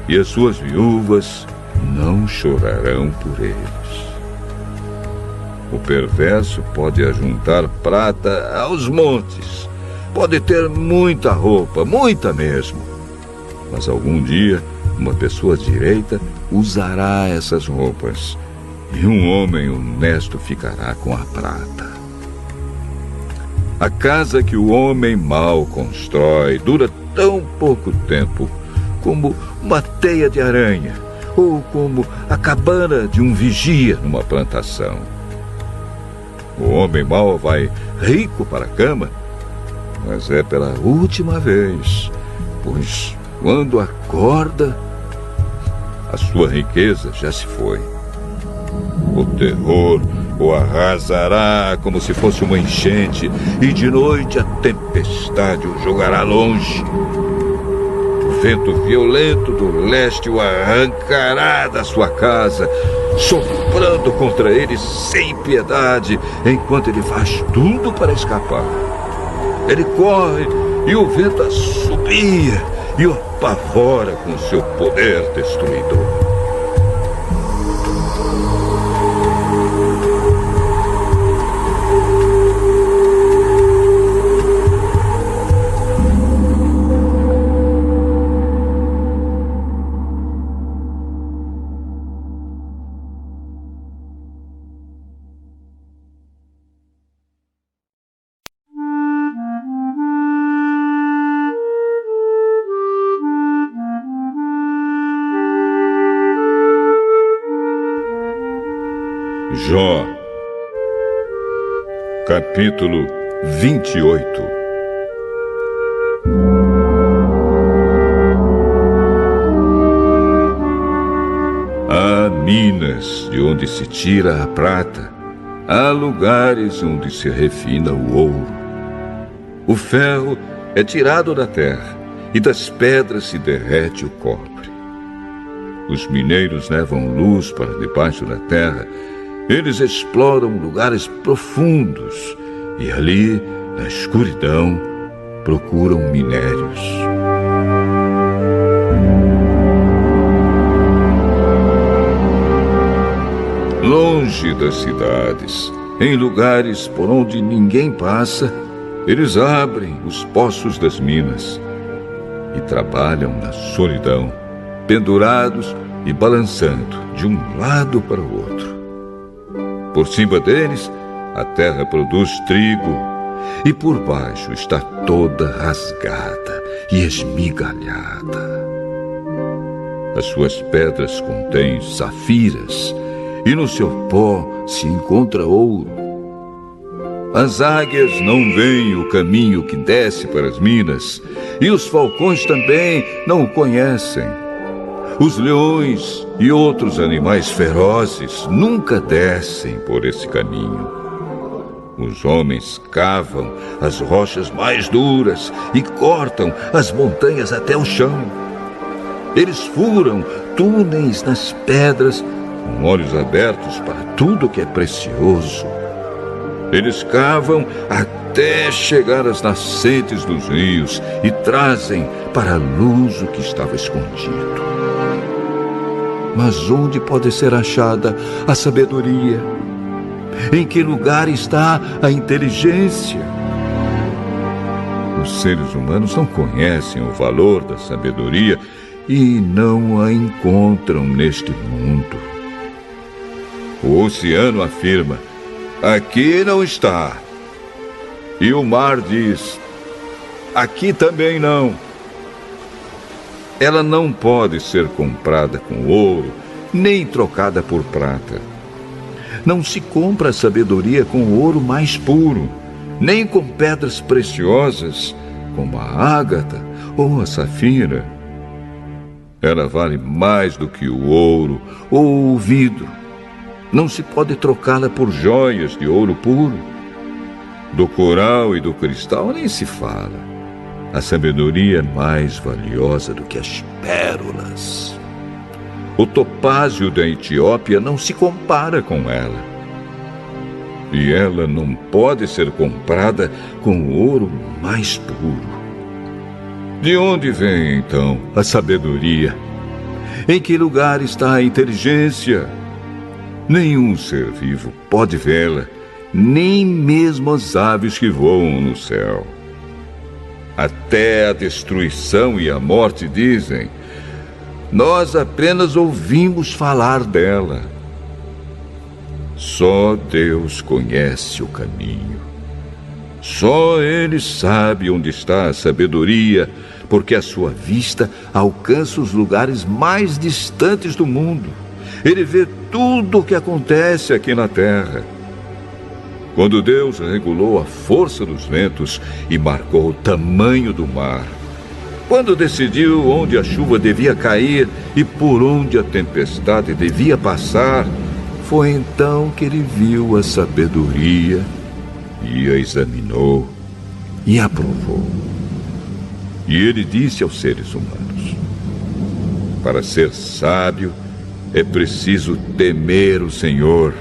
e as suas viúvas não chorarão por eles. O perverso pode ajuntar prata aos montes, pode ter muita roupa, muita mesmo, mas algum dia uma pessoa direita usará essas roupas, e um homem honesto ficará com a prata. A casa que o homem mau constrói dura tão pouco tempo como uma teia de aranha, ou como a cabana de um vigia numa plantação. O homem mau vai rico para a cama, mas é pela última vez, pois quando acorda, a sua riqueza já se foi. O terror o arrasará como se fosse uma enchente, e de noite a tempestade o jogará longe. O vento violento do leste o arrancará da sua casa, soprando contra ele sem piedade, enquanto ele faz tudo para escapar. Ele corre e o vento assobia e o apavora com seu poder destruidor. Jó, capítulo 28. Há minas de onde se tira a prata, há lugares onde se refina o ouro. O ferro é tirado da terra, e das pedras se derrete o cobre. Os mineiros levam luz para debaixo da terra. Eles exploram lugares profundos e ali, na escuridão, procuram minérios. Longe das cidades, em lugares por onde ninguém passa, Eles abrem os poços das minas e trabalham na solidão, pendurados e balançando de um lado para o outro. Por cima deles, a terra produz trigo e por baixo está toda rasgada e esmigalhada. As suas pedras contêm safiras e no seu pó se encontra ouro. As águias não veem o caminho que desce para as minas, e os falcões também não o conhecem. Os leões e outros animais ferozes nunca descem por esse caminho. Os homens cavam as rochas mais duras e cortam as montanhas até o chão. Eles furam túneis nas pedras, com olhos abertos para tudo que é precioso. Eles cavam até chegar às nascentes dos rios e trazem para a luz o que estava escondido. Mas onde pode ser achada a sabedoria? Em que lugar está a inteligência? Os seres humanos não conhecem o valor da sabedoria e não a encontram neste mundo. O oceano afirma: aqui não está. E o mar diz: aqui também não. Ela não pode ser comprada com ouro, nem trocada por prata. Não se compra a sabedoria com o ouro mais puro, nem com pedras preciosas, como a ágata ou a safira. Ela vale mais do que o ouro ou o vidro. Não se pode trocá-la por joias de ouro puro. Do coral e do cristal nem se fala. A sabedoria é mais valiosa do que as pérolas. O topázio da Etiópia não se compara com ela. E ela não pode ser comprada com o ouro mais puro. De onde vem, então, a sabedoria? Em que lugar está a inteligência? Nenhum ser vivo pode vê-la, nem mesmo as aves que voam no céu. Até a destruição e a morte dizem: nós apenas ouvimos falar dela. Só Deus conhece o caminho. Só Ele sabe onde está a sabedoria, porque a sua vista alcança os lugares mais distantes do mundo. Ele vê tudo o que acontece aqui na terra. Quando Deus regulou a força dos ventos e marcou o tamanho do mar, quando decidiu onde a chuva devia cair e por onde a tempestade devia passar, foi então que ele viu a sabedoria e a examinou e aprovou. E ele disse aos seres humanos: para ser sábio é preciso temer o Senhor.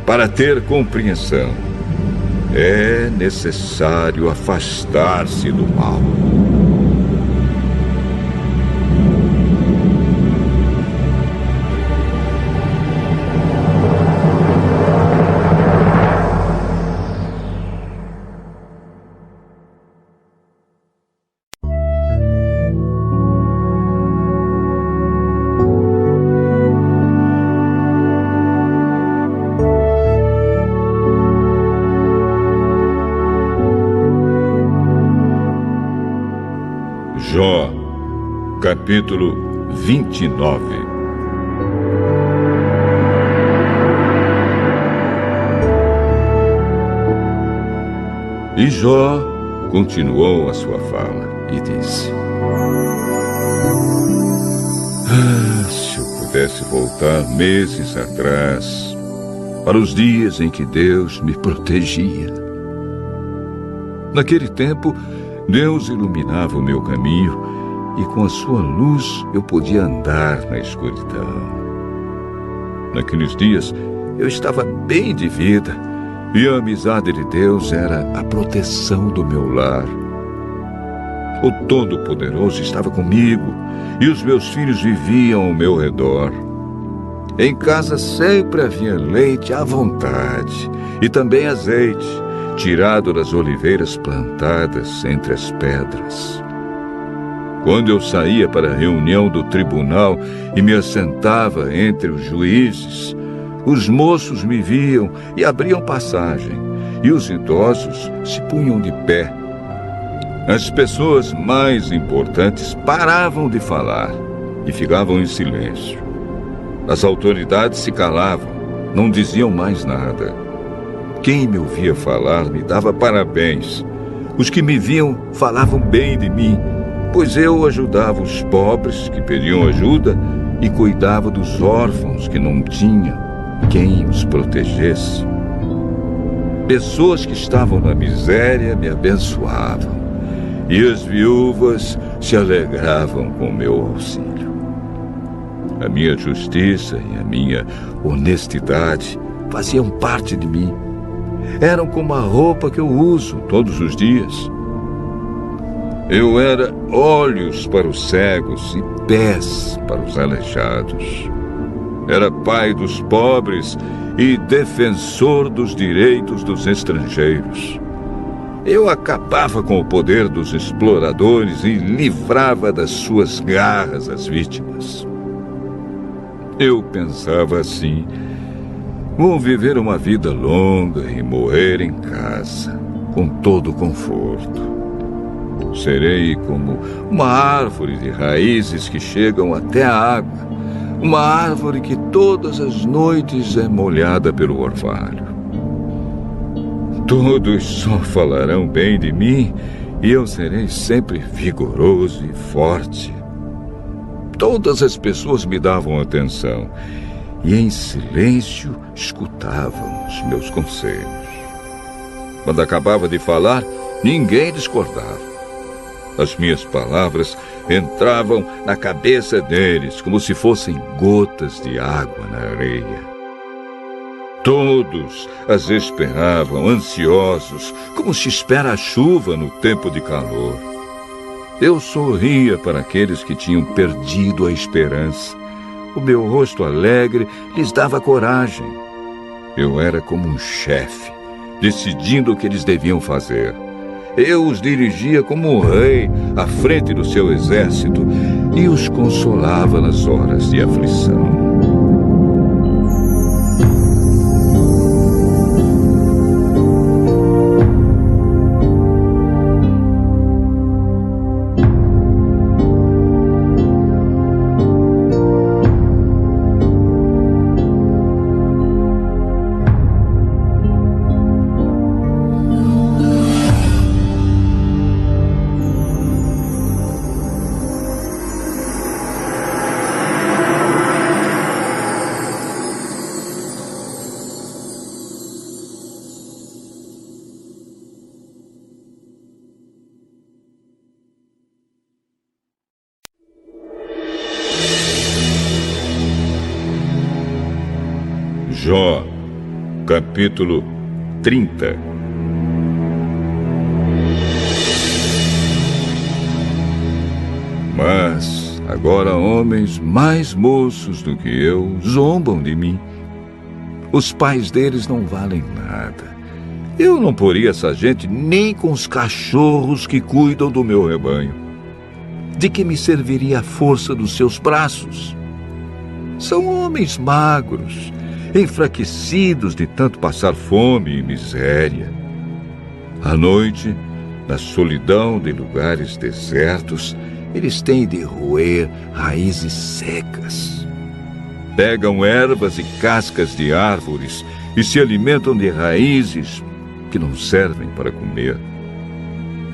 Para ter compreensão, é necessário afastar-se do mal. Jó, capítulo 29. E Jó continuou a sua fala e disse: se eu pudesse voltar meses atrás, para os dias em que Deus me protegia. Naquele tempo, Deus iluminava o meu caminho e com a sua luz eu podia andar na escuridão. Naqueles dias eu estava bem de vida e a amizade de Deus era a proteção do meu lar. O Todo-Poderoso estava comigo e os meus filhos viviam ao meu redor. Em casa sempre havia leite à vontade e também azeite. tirado das oliveiras plantadas entre as pedras. Quando eu saía para a reunião do tribunal e me assentava entre os juízes, os moços me viam e abriam passagem, e os idosos se punham de pé. As pessoas mais importantes paravam de falar e ficavam em silêncio. As autoridades se calavam, não diziam mais nada. Quem me ouvia falar me dava parabéns. Os que me viam falavam bem de mim, pois eu ajudava os pobres que pediam ajuda e cuidava dos órfãos que não tinham quem os protegesse. Pessoas que estavam na miséria me abençoavam, e as viúvas se alegravam com o meu auxílio. A minha justiça e a minha honestidade faziam parte de mim. Eram como a roupa que eu uso todos os dias. Eu era olhos para os cegos e pés para os aleijados. Era pai dos pobres e defensor dos direitos dos estrangeiros. Eu acabava com o poder dos exploradores e livrava das suas garras as vítimas. Eu pensava assim: vou viver uma vida longa e morrer em casa, com todo o conforto. Serei como uma árvore de raízes que chegam até a água, uma árvore que todas as noites é molhada pelo orvalho. Todos só falarão bem de mim e eu serei sempre vigoroso e forte. Todas as pessoas me davam atenção e em silêncio escutavam os meus conselhos. Quando acabava de falar, ninguém discordava. As minhas palavras entravam na cabeça deles como se fossem gotas de água na areia. Todos as esperavam, ansiosos, como se espera a chuva no tempo de calor. Eu sorria para aqueles que tinham perdido a esperança. O meu rosto alegre lhes dava coragem. Eu era como um chefe, decidindo o que eles deviam fazer. Eu os dirigia como um rei à frente do seu exército e os consolava nas horas de aflição. Jó, capítulo 30. Mas agora homens mais moços do que eu zombam de mim. Os pais deles não valem nada. Eu não poria essa gente nem com os cachorros que cuidam do meu rebanho. De que me serviria a força dos seus braços? São homens magros, enfraquecidos de tanto passar fome e miséria. À noite, na solidão de lugares desertos, eles têm de roer raízes secas. Pegam ervas e cascas de árvores e se alimentam de raízes que não servem para comer.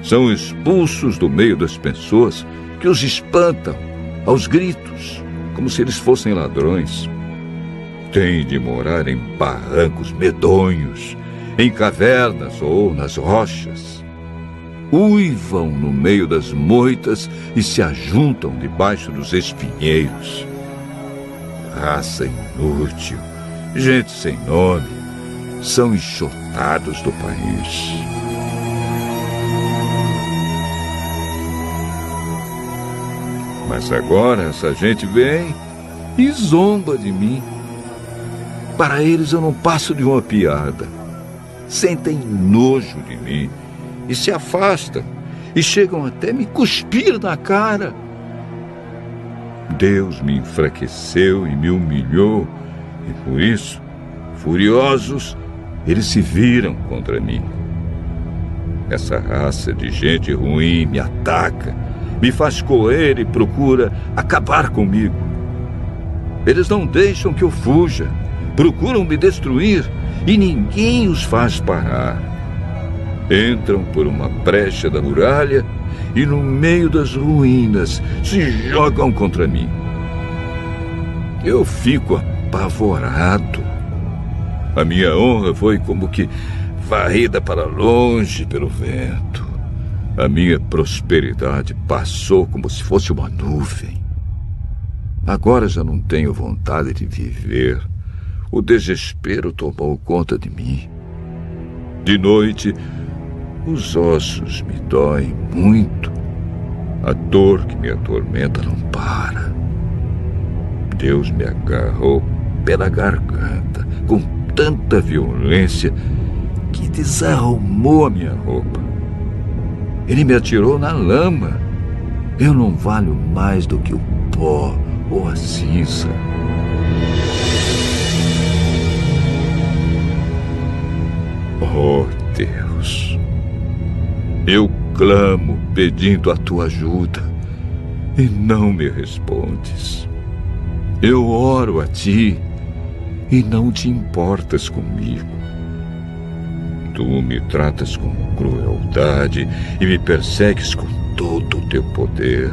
São expulsos do meio das pessoas que os espantam aos gritos, como se eles fossem ladrões. Têm de morar em barrancos medonhos, em cavernas ou nas rochas. Uivam no meio das moitas e se ajuntam debaixo dos espinheiros. Raça inútil, gente sem nome, são enxotados do país. Mas agora essa gente vem e zomba de mim. Para eles eu não passo de uma piada. sentem nojo de mim e se afastam e chegam até me cuspir na cara. Deus me enfraqueceu e me humilhou, e por isso, furiosos, eles se viram contra mim. Essa raça de gente ruim me ataca, me faz correr e procura acabar comigo. Eles não deixam que eu fuja, procuram me destruir e ninguém os faz parar. Entram por uma brecha da muralha e no meio das ruínas se jogam contra mim. Eu fico apavorado. A minha honra foi como que varrida para longe pelo vento. A minha prosperidade passou como se fosse uma nuvem. Agora já não tenho vontade de viver. O desespero tomou conta de mim. De noite, os ossos me doem muito. A dor que me atormenta não para. Deus me agarrou pela garganta com tanta violência que desarrumou a minha roupa. Ele me atirou na lama. Eu não valho mais do que o pó ou a cinza. Oh, Deus, eu clamo pedindo a tua ajuda e não me respondes. Eu oro a ti e não te importas comigo. Tu me tratas com crueldade e me persegues com todo o teu poder.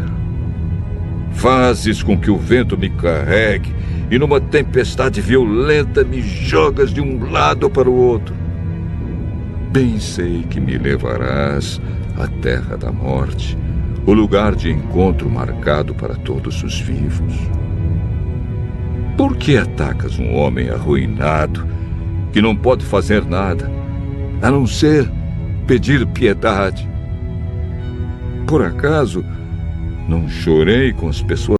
Fazes com que o vento me carregue e numa tempestade violenta me jogas de um lado para o outro. Bem sei que me levarás à terra da morte, o lugar de encontro marcado para todos os vivos. Por que atacas um homem arruinado que não pode fazer nada, a não ser pedir piedade? Por acaso não chorei com as pessoas